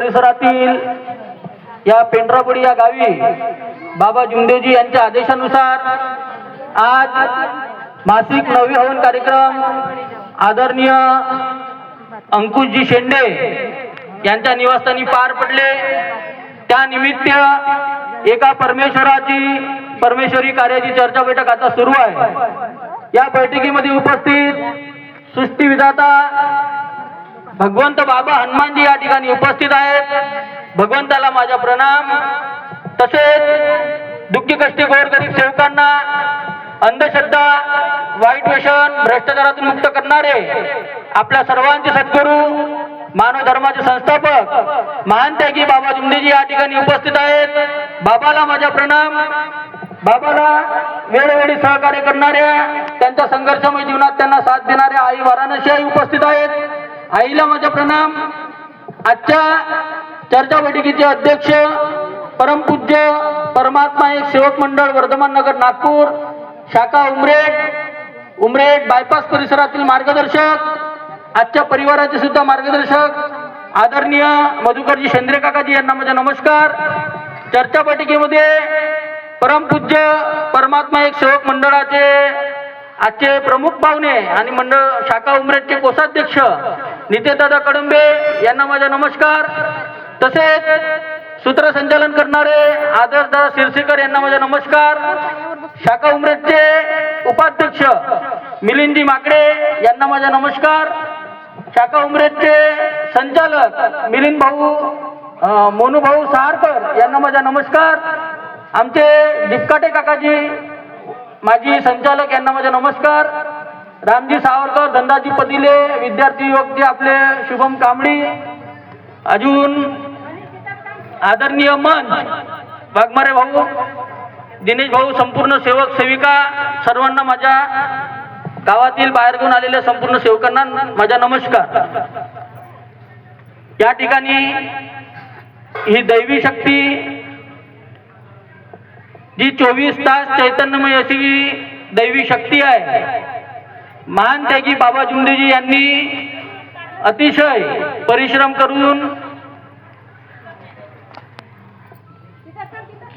परिसरातील या पेंढरापुडी या गावी बाबा जुमदेवजी यांच्या आदेशानुसार आज मासिक नववी हवन कार्यक्रम आदरणीय अंकुशजी शेंडे यांच्या निवासस्थानी पार पडले। त्या निमित्त एका परमेश्वरी कार्याची चर्चा बैठक आता सुरू आहे। या बैठकीमध्ये उपस्थित सृष्टी विधाता भगवंत बाबा हनुमानजी या ठिकाणी उपस्थित आहेत। भगवंताला माझा प्रणाम। तसेच दुःखी कष्टी गोरगरीब सेवकांना अंधश्रद्धा वाईट व्यसन भ्रष्टाचारातून मुक्त करणारे आपल्या सर्वांचे सद्गुरू मानव धर्माचे संस्थापक महान त्यागी बाबा जुमदेवजी या ठिकाणी उपस्थित आहेत। बाबाला माझा प्रणाम। बाबाला वेळोवेळी सहकार्य करणाऱ्या त्यांच्या संघर्षमय जीवनात त्यांना साथ देणाऱ्या आई वाराणसी आई उपस्थित आहेत। आईला माझा प्रणाम। आजच्या चर्चा बैठकीचे अध्यक्ष परमपूज्य परमात्मा एक सेवक मंडळ वर्धमान नगर नागपूर शाखा उमरेड बायपास परिसरातील मार्गदर्शक आजच्या परिवाराचे सुद्धा मार्गदर्शक आदरणीय मधुकरजी शेंद्रे काकाजी यांना माझा नमस्कार। चर्चा बैठकीमध्ये परमपूज्य परमात्मा एक सेवक मंडळाचे आजचे प्रमुख पाहुणे आणि मंडळ शाखा उमरेडचे कोषाध्यक्ष नितेशदादा कडंबे यांना माझा नमस्कार। तसेच सूत्रसंचालन करणारे आदर्शदादा शिरसेकर यांना माझा नमस्कार। शाखा उमरेडचे उपाध्यक्ष मिलिंदजी माकडे यांना माझा नमस्कार। शाखा उमरेडचे संचालक मिलिंद भाऊ मोनू भाऊ सहारकर यांना माझा नमस्कार। आमचे दिपकाटे काकाजी माजी संचालक यांना माझा नमस्कार। रामजी सावरकर धनराजी पदिले विद्यार्थी युवक जे आपले शुभम कांबळी अजून आदरणीय मंच वाघमारे भाऊ दिनेश भाऊ संपूर्ण सेवक सेविका सर्वांना माझ्या गावातील बाहेरगावून आलेल्या संपूर्ण सेवकांना माझा नमस्कार। या ठिकाणी ही दैवी शक्ती जी 24 तास चैतन्यमय अशी दैवी शक्ती आहे। महान त्यागी बाबा जुमदेवजी यांनी अतिशय परिश्रम करून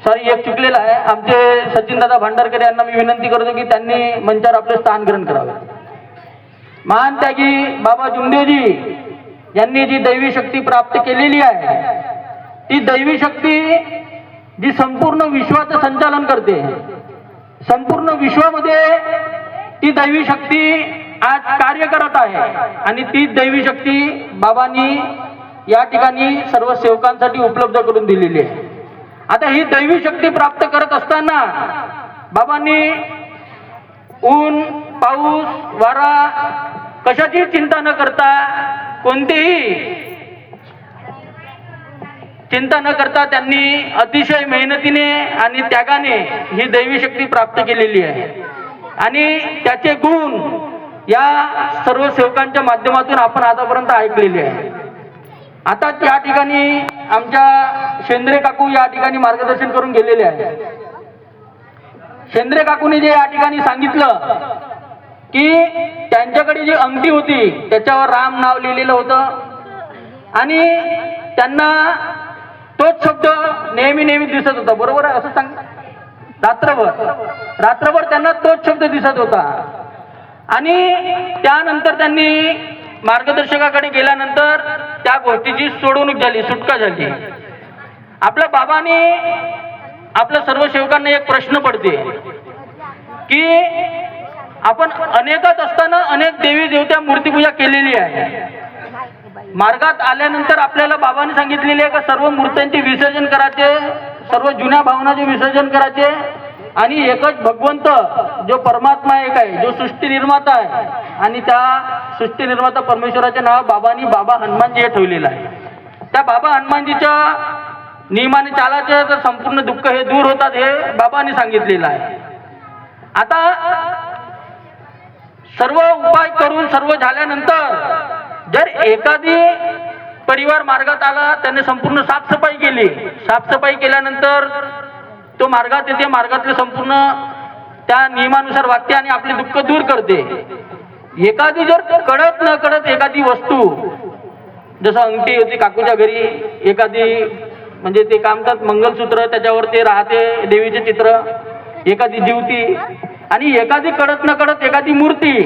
एक चुकलेला आहे। आमचे सचिनदादा भांडारकर यांना मी विनंती करतो की त्यांनी मंचावर आपले स्थान ग्रहण करावे। महान त्यागी बाबा जुमदेवजी यांनी जी दैवी शक्ती प्राप्त केलेली आहे ती दैवी शक्ती जी संपूर्ण विश्वाचं संचालन करते। संपूर्ण विश्वामध्ये ती दैवी शक्ती आज कार्य करत आहे आणि ती दैवी शक्ती बाबांनी या ठिकाणी सर्व सेवकांसाठी उपलब्ध करून दिलेली आहे। आता ही दैवी शक्ती प्राप्त करत असताना बाबांनी ऊन पाऊस वारा कशाची चिंता न करता कोणतीही चिंता न करता त्यांनी अतिशय मेहनतीने आणि त्यागाने ही दैवी शक्ती प्राप्त केलेली आहे आणि त्याचे गुण या सर्व सेवकांच्या माध्यमातून आपण आतापर्यंत ऐकलेले आहे। आता या ठिकाणी आमच्या शेंद्रे काकू या ठिकाणी मार्गदर्शन करून गेलेले आहे। शेंद्रे काकूने जे या ठिकाणी सांगितलं की त्यांच्याकडे जी अंगठी होती त्याच्यावर राम नाव लिहिलेलं होतं आणि त्यांना तोच शब्द नेहमी दिसत होता। बरोबर आहे असं सांग। रात्रभर त्यांना तोच शब्द दिसत होता आणि त्यानंतर त्यांनी मार्गदर्शकाकडे गेल्यानंतर त्या गोष्टीची सोडवणूक झाली सुटका झाली। आपल्या बाबांनी आपल्या सर्व सेवकांना एक प्रश्न पडते की आपण अनेकात असताना अनेक देवी देवता मूर्तीपूजा केलेली आहे। मार्गात आल्यानंतर आपल्याला बाबांनी सांगितलेले आहे का सर्व मूर्त्यांचे विसर्जन करायचे, सर्व जुन्या भावनाचे विसर्जन करायचे आणि एकच भगवंत जो परमात्मा एक आहे जो सृष्टी निर्माता आहे आणि त्या सृष्टी निर्माता परमेश्वराचे नाव बाबांनी बाबा हनुमानजी हे ठेवलेलं आहे। त्या बाबा हनुमानजीच्या नियमाने चालायचे तर संपूर्ण दुःख हे दूर होतात हे बाबांनी सांगितलेलं आहे। आता सर्व उपाय करून सर्व झाल्यानंतर जर एखादी परिवार मार्गात आला त्याने संपूर्ण साफसफाई केली। साफसफाई केल्यानंतर तो मार्गात येते, मार्गातले संपूर्ण त्या नियमानुसार वागते आणि आपले दुःख दूर करते। एखादी जर कळत न कळत एखादी वस्तू जसं अंगठी होती काकूच्या घरी, एखादी म्हणजे ते काय म्हणतात मंगलसूत्र, त्याच्यावर ते राहते देवीचे चित्र, एखादी जीवती आणि एखादी कळत न कळत एखादी मूर्ती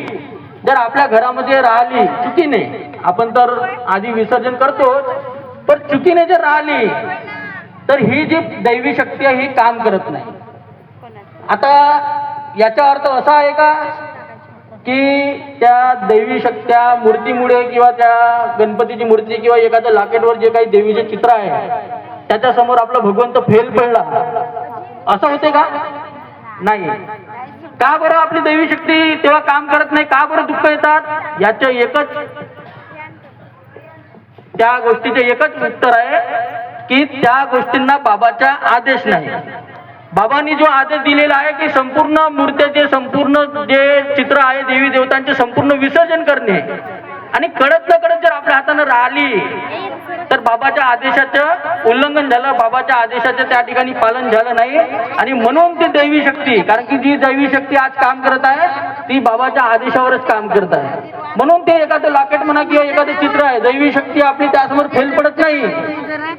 जर आपल्या घरामध्ये राहिली चुकीने, आपण तर आधी विसर्जन करतो, पण चुकीने जर राहिली तर ही जी दैवी शक्ती आहे ही काम करत नाही. आता याचा अर्थ असा आहे का की त्या दैवी शक्त्या मूर्तीमुळे किंवा त्या गणपतीची मूर्ती किंवा एखाद्या लाकेटवर जे काही देवीचे चित्र आहे त्याच्या समोर आपला भगवंत फेल पडला असं होते का? नाही. का बरं आपली दैवी शक्ती तेव्हा काम करत नाही? का बरं दुःख येतात? याचं एकच, त्या गोष्टीचे एकच उत्तर आहे की त्या गोष्टींना बाबाचा आदेश नाही. बाबांनी जो आदेश दिलेला आहे की संपूर्ण मूर्त्याचे, संपूर्ण जे चित्र आहे देवी देवतांचे संपूर्ण विसर्जन करणे, आणि कळत न कळत जर आपल्या हातानं राहिली तर बाबाच्या आदेशाचं उल्लंघन झालं, बाबाच्या आदेशाचं त्या ठिकाणी पालन झालं नाही. आणि म्हणून ती दैवी शक्ती, कारण की जी दैवी शक्ती आज काम करत आहे ती बाबाच्या आदेशावरच काम करत आहे. म्हणून ते एखादं लाकेट म्हणा किंवा एखादं चित्र आहे, दैवी शक्ती आपली त्यासमोर फेल पडत नाही.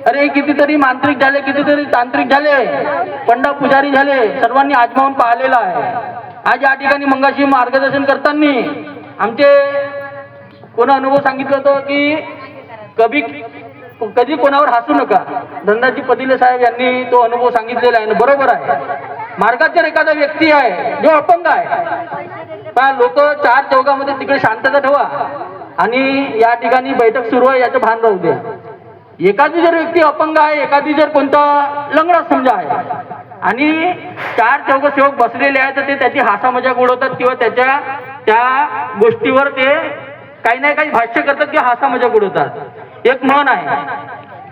अरे कितीतरी मांत्रिक झाले, कितीतरी तांत्रिक झाले, पंडा पुजारी झाले, सर्वांनी आजमावून पाहिलेलं आहे. आज या ठिकाणी मंगाशी मार्गदर्शन करताना आमचे कोणा अनुभव सांगितलं होतं की कधी कोणावर हसू नका. धनराजी पदिले साहेब यांनी तो अनुभव सांगितलेला आहे, बरोबर आहे. मार्गात जर एखादा व्यक्ती आहे जो अपंग आहे, पण लोक चार चौकामध्ये तिकडे शांतता ठेवा आणि या ठिकाणी बैठक सुरू आहे याचं भान राहू द्या. एखादी जर व्यक्ती अपंग आहे, एखादी जर कोणता लंगडा समजा आहे आणि चार चौक सेवक बसलेले आहेत, तर ते त्याची हासा मजाक उडवतात किंवा त्याच्या त्या गोष्टीवर ते काही ना काही भाष्य करतात किंवा हासा मजाक उडवतात. एक म्हण आहे,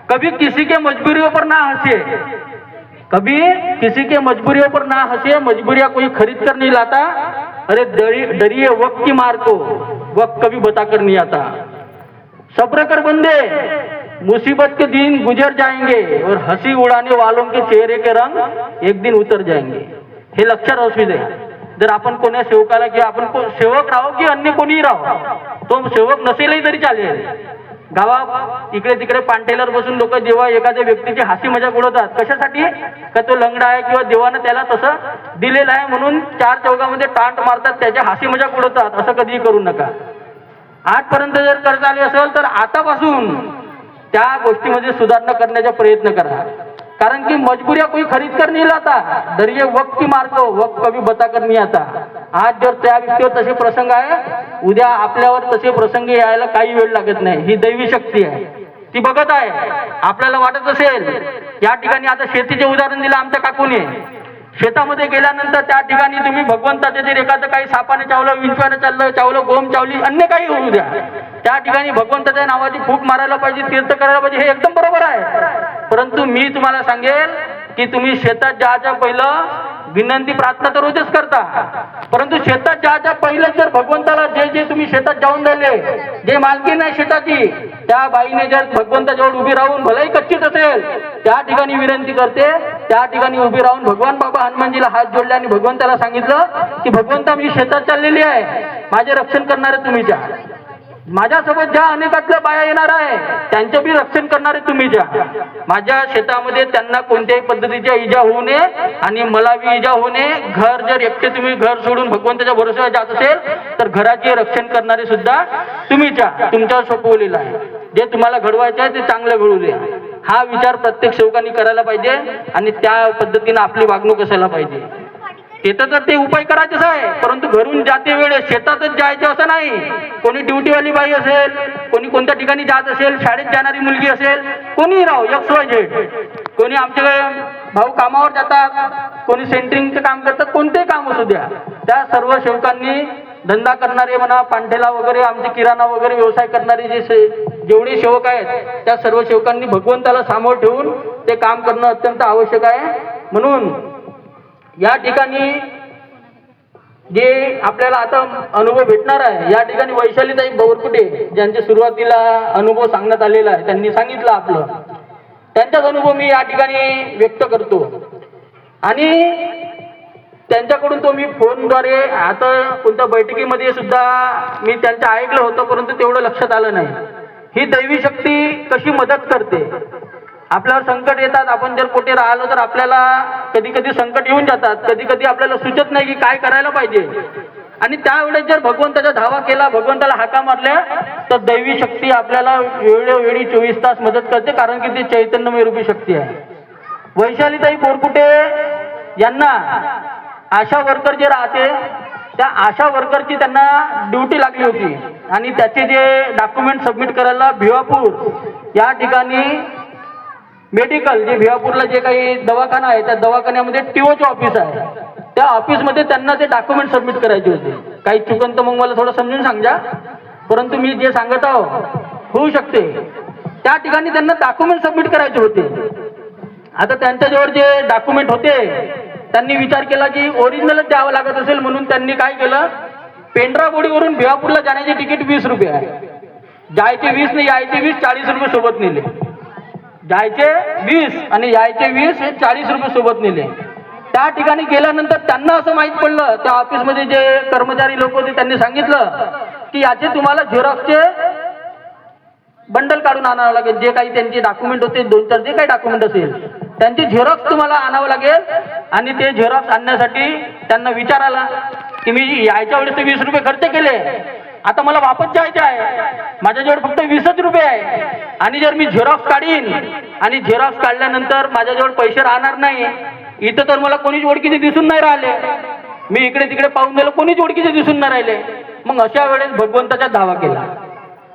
कभी किसी के मजबूरियों पर ना हंसे, कभी किसी के मजबूरियों पर ना हंसे, मजबूरियां कोई खरीद कर नहीं लाता, अरे डरिए वक्त की मार को, वक्त कभी बता कर नहीं आता. सब्र कर बंदे, मुसीबत के दिन गुजर जाएंगे और हंसी उड़ाने वालों के चेहरे के रंग एक दिन उतर जाएंगे. हे लक्षात असू दे. जर आपण कोण्या सेवकाला किंवा आपण सेवक राहो की अन्य कोणीही राहो, तो सेवक नसेलही तरी चालेल. गावात इकडे तिकडे पांटेलर बसून लोक जेव्हा एखाद्या व्यक्तीची हासी मजाक उडवतात, कशासाठी? का तो लंगडा आहे किंवा देवानं त्याला तसं दिलेलं आहे म्हणून चार चौकामध्ये टांट मारतात, त्याच्या हासी मजाक उडवतात. असं कधीही करू नका. आजपर्यंत जर करत आले असेल तर आतापासून त्या गोष्टीमध्ये सुधारणा करण्याचा प्रयत्न करा. कारण की मजबूरिया कोई खरीद कर नहीं लाता, डरिए वक्त की मार को, वक्त कभी बता कर नहीं आता. आज जर त्या व्यक्तीवर तसे प्रसंग आहे, उद्या आपल्यावर तसे प्रसंग यायला काही वेळ लागत नाही. ही दैवी शक्ती आहे, ती बघत आहे. आपल्याला वाटत असेल, या ठिकाणी आता शेतीचे उदाहरण दिलं आमच्या काकूने. शेतामध्ये गेल्यानंतर त्या ठिकाणी तुम्ही भगवंताचे जर एखादं काही सापाने चावलं, विंचवाने चाललं चावलं, गोम चावली, अन्य काही होऊ द्या, त्या ठिकाणी भगवंताच्या नावाची फूक मारायला पाहिजे, तीर्थ करायला पाहिजे, हे एकदम बरोबर आहे. परंतु मी तुम्हाला सांगेल की तुम्ही शेतात जायच्या पहिलं विनंती प्रार्थना तर रोजच करता, परंतु शेतात जायच्या पहिलं जर भगवंताला जे तुम्ही शेतात जाऊन राहिले, जे मालकीण आहे शेताची, त्या बाईने जर भगवंताजवळ उभी राहून भलाही कच्चीच असेल त्या ठिकाणी विनंती करते, त्या ठिकाणी उभी राहून भगवान बाबा हनुमानजीला हात जोडले आणि भगवंताला सांगितलं की भगवंता मी शेतात चाललेली आहे, माझे रक्षण करणारे तुम्ही जा. माझ्यासोबत ज्या अनेकातल्या बाया येणार आहे त्यांचे बी रक्षण करणारे तुम्ही जा. माझ्या शेतामध्ये त्यांना कोणत्याही पद्धतीच्या इजा होऊ नये आणि मला बी इजा होऊ नये. घर जर एकटे तुम्ही घर सोडून भगवंताच्या भरोश्यावर जात असेल तर घराचे रक्षण करणारे सुद्धा तुम्ही जा. तुमच्यावर सोपवलेलं आहे. जे तुम्हाला घडवायचं आहे ते चांगलं घडू द्या. हा विचार प्रत्येक सेवकांनी करायला पाहिजे आणि त्या पद्धतीने आपली वागणूक असायला पाहिजे. शेतात तर ते उपाय करायचेच आहे, परंतु घरून जाते वेळेस शेतातच जायचं असं नाही. कोणी ड्युटीवाली बाई असेल, कोणी कोणत्या ठिकाणी जात असेल, शाळेत जाणारी मुलगी असेल, कोणी राहो, XYZ, कोणी आमच्याकडे भाऊ कामावर जातात, कोणी सेंटरिंगचं काम करतात, कोणतेही काम असू द्या, त्या सर्व सेवकांनी धंदा करणारे म्हणा, पांठेला वगैरे, आमचे किराणा वगैरे व्यवसाय करणारे जेवढे सेवक आहेत त्या सर्व सेवकांनी भगवंताला समोर ठेवून ते काम करणं अत्यंत आवश्यक आहे. म्हणून या ठिकाणी जे आपल्याला आता अनुभव भेटणार आहे, या ठिकाणी वैशालीताई बोरकुटे ज्यांचे सुरुवातीला अनुभव सांगण्यात आलेला आहे, त्यांनी सांगितलं आपलं, त्यांचाच अनुभव मी या ठिकाणी व्यक्त करतो. आणि त्यांच्याकडून तो मी फोनद्वारे, आता कोणत्या बैठकीमध्ये सुद्धा मी त्यांचं ऐकलं होतं, परंतु तेवढं लक्षात आलं नाही. ही दैवी शक्ती कशी मदत करते. आपल्यावर संकट येतात, आपण जर कुठे राहिलो तर आपल्याला कधी कधी संकट येऊन जातात, कधी कधी आपल्याला सुचत नाही की काय करायला पाहिजे. आणि त्यावेळेस जर भगवंताचा धावा केला, भगवंताला हाका मारल्या, तर दैवी शक्ती आपल्याला वेळोवेळी 24 तास मदत करते, कारण की ती चैतन्यमय रूपी शक्ती आहे. वैशालीताई बोरकुटे यांना आशा वर्कर जे राहते, त्या आशा वर्करची त्यांना ड्युटी लागली होती आणि त्याचे जे डॉक्युमेंट सबमिट करायला भिवापूर या ठिकाणी मेडिकल, जे भिवापूरला जे काही दवाखाना आहे त्या दवाखान्यामध्ये टीओचे ऑफिस आहे, त्या ऑफिसमध्ये त्यांना ते डॉक्युमेंट सबमिट करायचे होते. काही चुकन तर मग मला थोडं समजून सांगा, परंतु मी जे सांगत आहो होऊ शकते. त्या ठिकाणी त्यांना डॉक्युमेंट सबमिट करायचे होते. आता त्यांच्याजवळ जे डॉक्युमेंट होते त्यांनी विचार केला की ओरिजिनलच द्यावं लागत असेल, म्हणून त्यांनी काय केलं, पेंढराबोडीवरून भिवापूरला जाण्याचे तिकीट 20 रुपये आहे, जायचे 20 नाही यायचे 20, 40 रुपये सोबत नेले. जायचे 20 आणि यायचे 20 हे 40 रुपये सोबत नेले. त्या ठिकाणी गेल्यानंतर त्यांना असं माहीत पडलं, त्या ऑफिसमध्ये जे कर्मचारी लोक होते त्यांनी सांगितलं की याचे तुम्हाला झेरॉक्सचे बंडल काढून आणावं लागेल, जे काही त्यांचे डॉक्युमेंट होते 2-4 जे काही डॉक्युमेंट असेल त्यांचे झेरॉक्स तुम्हाला आणावं लागेल. आणि ते झेरॉक्स आणण्यासाठी त्यांना विचार आला की मी यायच्या वेळेस 20 रुपये खर्च केले, आता मला वापस जायचे आहे, माझ्याजवळ फक्त 20 रुपये आहे, आणि जर मी झेरॉक्स काढीन आणि झेरॉक्स काढल्यानंतर माझ्याजवळ पैसे राहणार नाही, इथं तर मला कोणीच ओळखीचे दिसून नाही राहिले, मी इकडे तिकडे पाहून गेलो कोणीच ओळखीचे दिसून नाही राहिले. मग अशा वेळेस भगवंताचा धावा केला.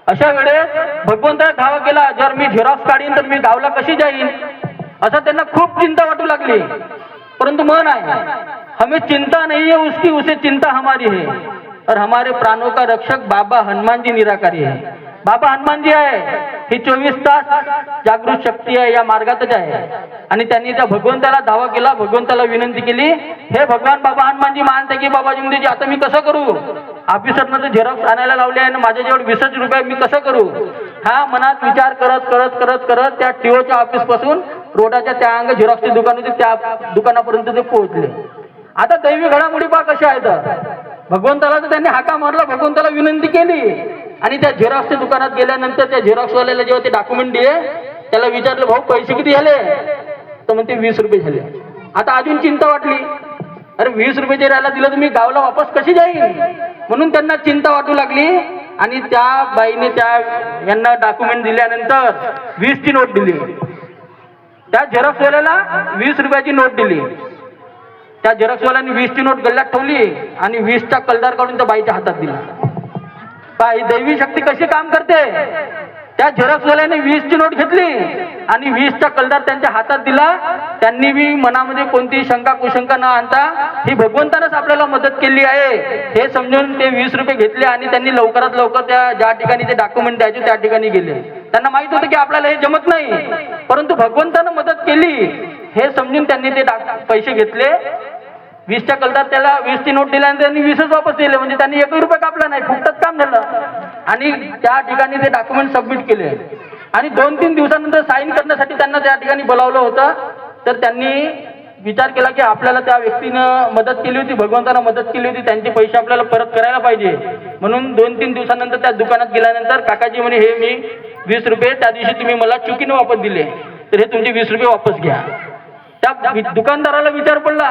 अशा वेळेस भगवंताचा धावा केला, जर मी झेरॉक्स काढीन तर मी गावला कशी जाईन, असं त्यांना खूप चिंता वाटू लागली. परंतु मन आहे, हमें चिंता नहीं है उसकी, उसे चिंता हमारी है, और हमारे प्राणों का रक्षक बाबा हनुमान जी निराकारी है. बाबा हनुमान जी आहे ही 24 तास जागृत शक्ती आहे, या मार्गातच आहे. आणि त्यांनी त्या भगवंताला धावा केला, भगवंताला विनंती केली, हे भगवान बाबा हनुमानजी मानते की बाबा जिंगदेजी आता मी कसं करू, ऑफिसरनं तर झेरॉक्स आणायला लावले आहे आणि माझ्याजवळ 20 रुपये, मी कसं करू. हा मनात विचार करत करत करत करत त्या टीओच्या ऑफिस पासून रोडाच्या त्या अंग झेरॉक्सचे दुकान होते त्या दुकानापर्यंत ते पोहोचले. आता दैवी घडामोडी पहा कशा आहेत. भगवंताला तर त्यांनी हाका मारला, भगवंताला विनंती केली, आणि त्या झेरॉक्सच्या दुकानात गेल्यानंतर त्या झेरॉक्सवाल्याला जेव्हा ते डॉक्युमेंट दिले त्याला विचारलं, भाऊ पैसे किती झाले, तर म्हणते 20 रुपये झाले. आता अजून चिंता वाटली, अरे 20 रुपये जर याला दिलं तर मी गावला वापस कशी जाईन, म्हणून त्यांना चिंता वाटू लागली. आणि त्या बाईने त्या यांना डॉक्युमेंट दिल्यानंतर 20 ची नोट दिली, त्या झेरॉक्सवाल्याला 20 रुपयाची नोट दिली. त्या झेरॉक्सवाल्याने 20 ची नोट गल्ल्यात ठेवली आणि 20 चा कलदार काढून त्या बाईच्या हातात दिला. ही दैवी शक्ती कशी काम करते. त्या झेरॉक्सवाल्याने 20 ची नोट घेतली आणि 20 चा कलदार त्यांच्या हातात दिला. त्यांनी बी मनामध्ये कोणतीही शंका कुशंका न आणता ही भगवंतानंच आपल्याला मदत केली आहे हे समजून ते 20 रुपये घेतले आणि त्यांनी लवकरात लवकर त्या ज्या ठिकाणी ते डॉक्युमेंट द्यायचे त्या ठिकाणी गेले. त्यांना माहित होतं की आपल्याला हे जमत नाही, परंतु भगवंतानं मदत केली हे समजून त्यांनी ते पैसे घेतले. 20 चा कलदार त्याला 20 ची नोट दिल्यानंतर त्यांनी 20च वापस दिले, म्हणजे त्यांनी 1 रुपया कापला नाही, फुकटात काम झालं. आणि त्या ठिकाणी ते डॉक्युमेंट सबमिट केले आणि 2-3 दिवसानंतर साईन करण्यासाठी त्यांना त्या ठिकाणी बोलावलं होतं. तर त्यांनी विचार केला की आपल्याला त्या व्यक्तीनं मदत केली होती, भगवंतानं मदत केली होती, त्यांचे पैसे आपल्याला परत करायला पाहिजे. म्हणून 2-3 दिवसानंतर त्या दुकानात गेल्यानंतर काकाजी म्हणे, हे मी 20 रुपये त्या दिवशी तुम्ही मला चुकीनं वापस दिले, तर हे तुमचे 20 रुपये वापस घ्या. त्या दुकानदाराला विचार पडला,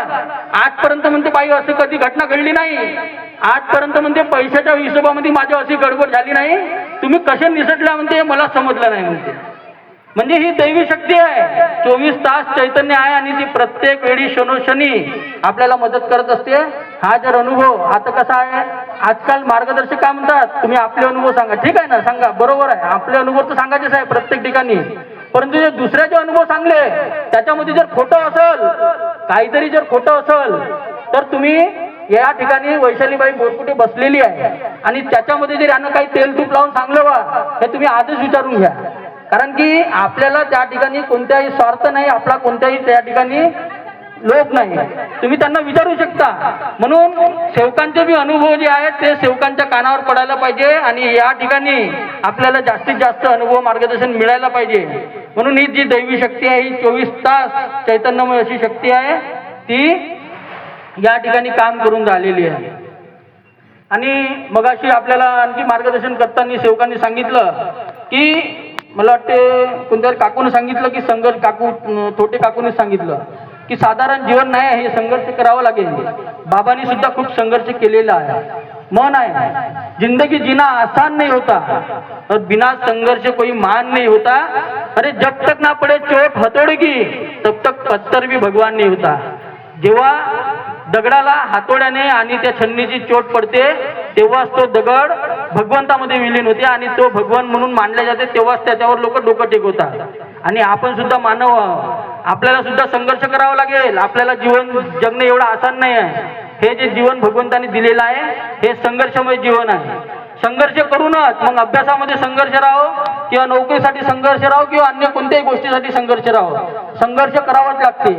आजपर्यंत म्हणते बाई असं कधी घटना घडली नाही, आजपर्यंत म्हणते पैशाच्या हिशोबामध्ये माझ्या अशी गडबड झाली नाही, तुम्ही कसे निसटल्या म्हणते मला समजलं नाही म्हणते. म्हणजे ही दैवी शक्ती आहे, 24 तास चैतन्य आहे आणि ती प्रत्येक वेळी क्षणोक्षणी आपल्याला मदत करत असते. हा जर अनुभव आता कसा आहे, आजकाल मार्गदर्शक काय म्हणतात, तुम्ही आपले अनुभव सांगा. ठीक आहे ना, सांगा, बरोबर आहे, आपले अनुभव तर सांगायचेच आहे प्रत्येक ठिकाणी. परंतु जे दुसऱ्याचे अनुभव सांगले त्याच्यामध्ये जर खोटं असेल, काहीतरी जर खोटं असेल, तर तुम्ही या ठिकाणी वैशालीबाई बोरकुटे बसलेली आहे आणि त्याच्यामध्ये जर यांना काही तेल तूप लावून सांगलं बा, हे तुम्ही आधीच विचारून घ्या. कारण की आपल्याला त्या ठिकाणी कोणत्याही स्वार्थ नाही, आपला कोणत्याही त्या ठिकाणी लोभ नाही, तुम्ही त्यांना विचारू शकता. म्हणून सेवकांचे बी अनुभव जे आहेत ते सेवकांच्या कानावर पडायला पाहिजे आणि या ठिकाणी आपल्याला जास्तीत जास्त अनुभव मार्गदर्शन मिळायला पाहिजे. म्हणून ही जी दैवी शक्ती आहे ही 24 तास चैतन्यमय अशी शक्ती आहे, ती या ठिकाणी काम करून राहिलेली आहे. आणि मगाशी आपल्याला आणखी मार्गदर्शन करताना सेवकांनी सांगितलं की मला वाटते कोणत्या काकूने सांगितलं की संघर्ष थोटे काकूने सांगितलं की साधारण जीवन नाही आहे, हे संघर्ष करावं लागेल. बाबांनी सुद्धा खूप संघर्ष केलेला आहे. मन आहे, जिंदगी जीना आसान नहीं होता और बिना संघर्ष कोई मान नहीं होता. अरे जब तक ना पड़े चोट हथौड़े की तब तक पत्थर भी भगवान नहीं होता. जेव्हा दगडाला हातोड्याने आणि त्या छन्नीची चोट पडते तेव्हाच तो दगड भगवंतामध्ये विलीन होते आणि तो भगवान म्हणून मानले जाते. तेव्हाच त्याच्यावर लोक डोकं टेकवतात. आणि आपण सुद्धा मानव, आपल्याला सुद्धा संघर्ष करावा लागेल. आपल्याला जीवन जगणे एवढं आसान नाही आहे. हे जे जीवन भगवंताने दिलेलं आहे हे संघर्षमय जीवन आहे. संघर्ष करूनच मग अभ्यासामध्ये संघर्ष राहो किंवा नोकरीसाठी संघर्ष राहो किंवा अन्य कोणत्याही गोष्टीसाठी संघर्ष राहो, संघर्ष करावाच लागते.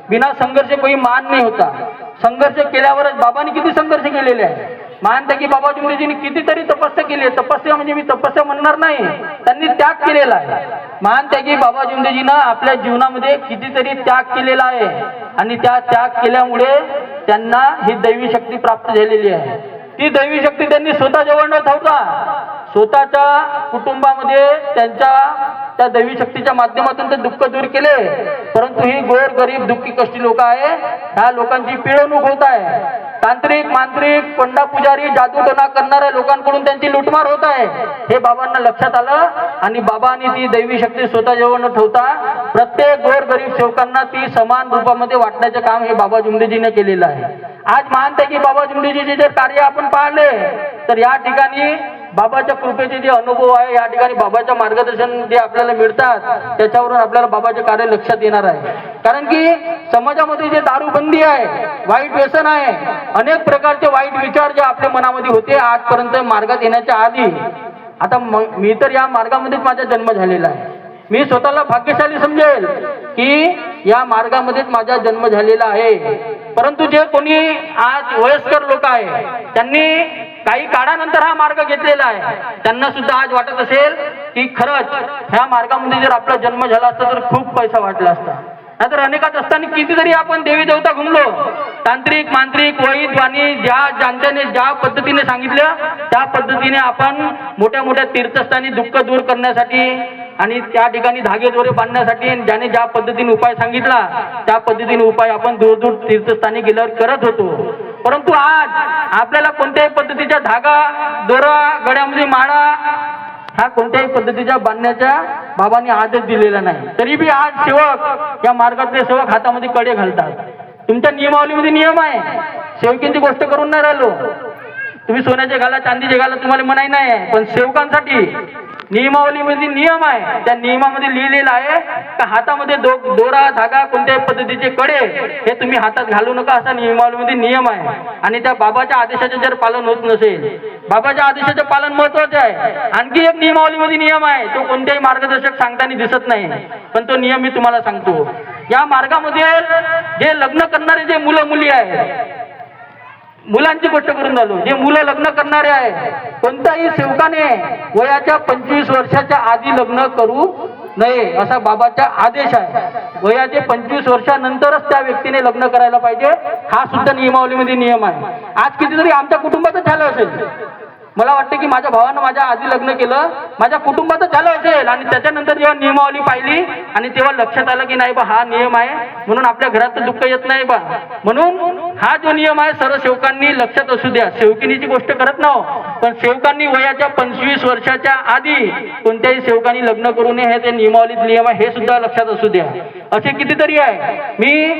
बिना संघर्ष कोई मान नाही होता. संघर्ष केल्यावरच बाबांनी किती संघर्ष केलेले आहे. मानते की बाबा जुमलेजींनी कितीतरी तपस्या केली आहे. तपस्या म्हणजे मी तपस्या म्हणणार नाही, त्यांनी त्याग केलेला आहे. मानते की बाबा जुमलेजीनं आपल्या जीवनामध्ये कितीतरी त्याग केलेला आहे आणि त्या त्याग केल्यामुळे त्यांना ही दैवी शक्ती प्राप्त झालेली आहे. ती दैवी शक्ती त्यांनी स्वतःजवळ न ठेवता स्वतःच्या कुटुंबामध्ये त्या दैवी शक्तीच्या माध्यमातून ते दुःख दूर केले. परंतु ही गोर गरीब दुःखी कष्टी लोक आहे, ह्या लोकांची पिळवणूक होत आहे. तांत्रिक मांत्रिक पंडा पुजारी जादूटोणा करणाऱ्या लोकांकडून त्यांची लुटमार होत आहे. हे बाबांना लक्षात आलं आणि बाबांनी ती दैवी शक्ती स्वतःजवळ न ठेवता प्रत्येक गोर गरीब सेवकांना ती समान रूपामध्ये वाटण्याचे काम हे बाबा जुमलेजीने केलेलं आहे. आज मानते की बाबा जुमलेजीचे जे कार्य आपण पाहिले तर या ठिकाणी बाबाच्या कृपेचे जे अनुभव आहे, या ठिकाणी बाबाच्या मार्गदर्शन जे आपल्याला मिळतात त्याच्यावरून आपल्याला बाबाचे कार्य लक्षात येणार आहे. कारण की समाजामध्ये जे दारूबंदी आहे, वाईट व्यसन आहे, अनेक प्रकारचे वाईट विचार जे आपल्या मनामध्ये होते आजपर्यंत मार्गात येण्याच्या आधी, आता मी तर या मार्गामध्येच माझा जन्म झालेला आहे. मी स्वतःला भाग्यशाली समजेल की या मार्गामध्येच माझा जन्म झालेला आहे. परंतु जे कोणी आज वयस्कर लोक आहे त्यांनी काही काळानंतर हा मार्ग घेतलेला आहे, त्यांना सुद्धा आज वाटत असेल की खरंच ह्या मार्गामध्ये जर आपला जन्म झाला असता तर खूप पैसा वाटला असता. नाहीतर अनेकात असताना कितीतरी आपण देवी देवता घुमलो, तांत्रिक मांत्रिक वैद वाणी ज्या जाणत्याने ज्या पद्धतीने सांगितलं त्या पद्धतीने आपण मोठ्या मोठ्या तीर्थस्थानी दुःख दूर करण्यासाठी आणि त्या ठिकाणी धागेदोरे बांधण्यासाठी ज्याने ज्या पद्धतीने उपाय सांगितला त्या पद्धतीने उपाय आपण दूर दूर तीर्थस्थानी गेल्यावर करत होतो. परंतु आज आपल्याला कोणत्याही पद्धतीच्या धागा दोरा गळ्यामध्ये माळा हा कोणत्याही पद्धतीच्या बांधण्याच्या बाबांनी आदेश दिलेला नाही. तरी बी आज सेवक या मार्गातले सेवक हातामध्ये कडे घालतात. तुमच्या नियमावलीमध्ये नियम आहे, सेवकींची गोष्ट करून नाही राहिलो. तुम्ही सोन्याचे घाला चांदीचे घाला तुम्हाला म्हणाय नाही, पण सेवकांसाठी नियमावलीमध्ये नियम आहे. त्या नियमामध्ये लिहिलेलं आहे का हातामध्ये दोरा धागा कोणत्याही पद्धतीचे कडे हे तुम्ही हातात घालू नका, असा नियमावलीमध्ये नियम आहे. आणि त्या बाबाच्या आदेशाचे जर पालन होत नसेल, बाबाच्या आदेशाचे पालन महत्वाचे आहे. आणखी एक नियमावलीमध्ये नियम आहे, तो कोणत्याही मार्गदर्शक सांगताना दिसत नाही, पण तो नियम मी तुम्हाला सांगतो. या मार्गामध्ये जे लग्न करणारे जे मुलं मुली आहेत, मुलांची गोष्ट करून झालो, जे मुलं लग्न करणारे आहे कोणत्याही सेवकाने वयाच्या 25 वर्षाच्या आधी लग्न करू नये असा बाबाचा आदेश आहे. वयाचे 25 वर्षानंतरच त्या व्यक्तीने लग्न करायला पाहिजे, हा सुद्धा नियमावलीमध्ये नियम आहे. आज कितीतरी आमच्या कुटुंबातच झालं असेल, मला वाटतं की माझ्या भावानं माझ्या आधी लग्न केलं, माझ्या कुटुंबातच झालं असेल आणि त्याच्यानंतर जेव्हा नियमावली पाहिली आणि तेव्हा लक्षात आलं की नाही बा हा नियम आहे म्हणून आपल्या घरात दुःख येत नाही बा. म्हणून हा जो नियम आहे सर्व सेवकांनी लक्षात असू द्या. सेवकिनीची गोष्ट करत नाहो, पण सेवकांनी वयाच्या 25 वर्षाच्या आधी कोणत्याही सेवकांनी लग्न करू नये हे ते नियमावलीत नियम आहे, हे सुद्धा लक्षात असू द्या. असे कितीतरी आहे. मी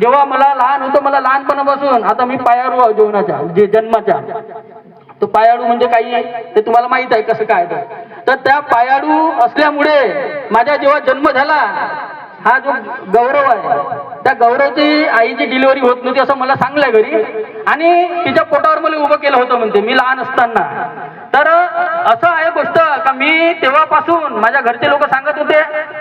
जेव्हा मला लहान होतो, मला लहानपणापासून आता मी पायारू जीवनाच्या जे जन्माच्या, तो पायाळू म्हणजे काही ते तुम्हाला माहित आहे कसं काय. तर त्या पायाळू असल्यामुळे माझा जेव्हा जन्म झाला, हा जो गौरव आहे त्या गौरवची आईची डिलिव्हरी होत नव्हती असं मला सांगलंय घरी आणि तिच्या पोटावर मला उभं केलं होतं म्हणते मी लहान असताना. तर असं आहे गोष्ट का मी तेव्हापासून माझ्या घरचे लोक सांगत होते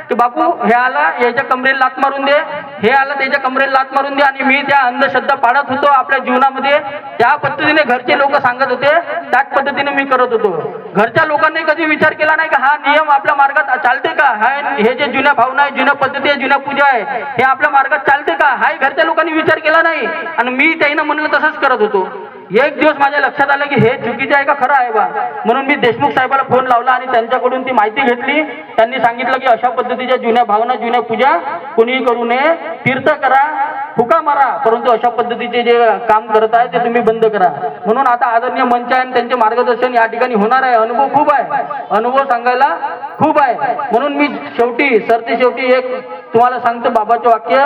की बापू हे आला याच्या कमरेला लात मारून दे, हे आला त्याच्या कमरेला लात मारून दे, आणि मी त्या अंधश्रद्धा पाळत होतो आपल्या जीवनामध्ये. त्या पद्धतीने घरचे लोक सांगत होते, त्याच पद्धतीने मी करत होतो. घरच्या लोकांनी कधी विचार केला नाही का हा नियम आपल्या मार्गात चालते का, हे जे जुन्या भावना आहे, जुन्या पद्धती आहे, जुन्या पूजा आहे, हे आपल्या मार्गात चालते का, हाही घरच्या लोकांनी विचार केला नाही आणि मी त्यांना म्हणलं तसंच करत होतो. एक दिवस माझ्या लक्षात आलं की हे चुकीचं आहे का खरं आहे बा. म्हणून मी देशमुख साहेबाला फोन लावला आणि त्यांच्याकडून ती माहिती घेतली. त्यांनी सांगितलं की अशा पद्धतीच्या जुन्या भावना, जुन्या पूजा कोणीही करू नये, तीर्थ करा, फुका मारा, परंतु अशा पद्धतीचे जे काम करत आहे ते तुम्ही बंद करा. म्हणून आता आदरणीय मंच आहे आणि त्यांचे मार्गदर्शन या ठिकाणी होणार आहे. अनुभव खूप आहे, अनुभव सांगायला खूप आहे. म्हणून मी शेवटी सरतेशेवटी एक तुम्हाला सांगतो बाबाचे वाक्य.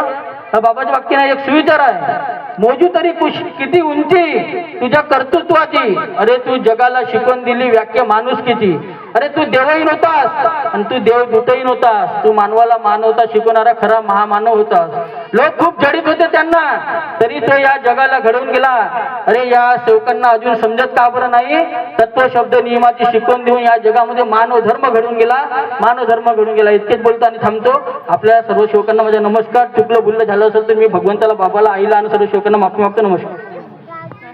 बाबाच्या वाक्याने एक सुविचार आहे, मोजू तरी किती उंची तुझ्या कर्तृत्वाची, अरे तू जगाला शिकवून दिली व्याख्या माणुसकीची. अरे तू देवही नव्हतास आणि तू देवदूतही नव्हतास, तू मानवाला मानवता शिकवणारा खरा महामानव होतास. लोक खूप जडित होते त्यांना, तरी तो या जगाला घडवून गेला. अरे या सेवकांना अजून समजत का बरं नाही, तत्व शब्द नियमाची शिकवण देऊन या जगामध्ये मानव धर्म घडवून गेला, मानव धर्म घडून गेला. इतकेच बोलतो आणि थांबतो. आपल्या सर्व सेवकांना माझा नमस्कार. चुकलं बोललं झालं असेल तर मी भगवंताला, बाबाला, आईला आणि सर्व सेवकांना माफी मागतो. नमस्कार.